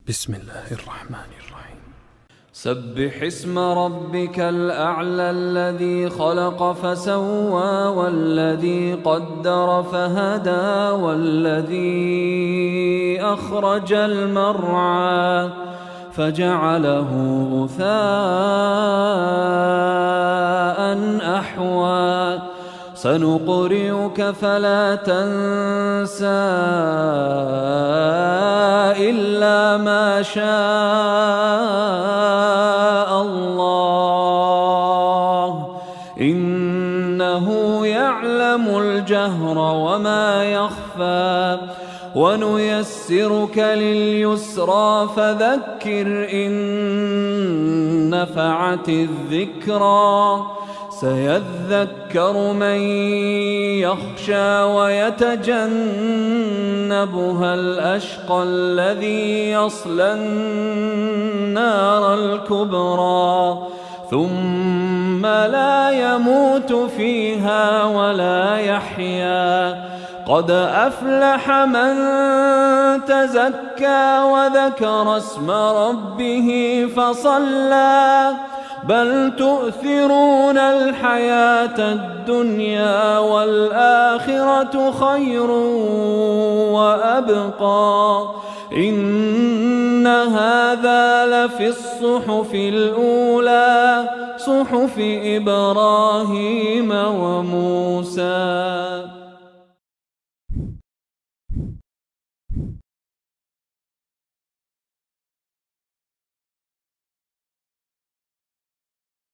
بسم الله الرحمن الرحيم. سبح اسم ربك الأعلى الذي خلق فسوى والذي قدر فهدى والذي أخرج المرعى فجعله غثاء أحوى سنقرئك فلا تنسى إلا ما شاء الله إنه يعلم الجهر وما يخفى ونيسرك لليسرى فذكر إن نفعت الذكرى سيذكر من يخشى ويتجنبها الأشقى الذي يصلى النار الكبرى ثم لا يموت فيها ولا يحيا قد أفلح من تزكى وذكر اسم ربه فصلى بل تؤثرون الحياة الدنيا والآخرة خير وأبقى إن هذا لفي الصحف الأولى صحف إبراهيم وموسى.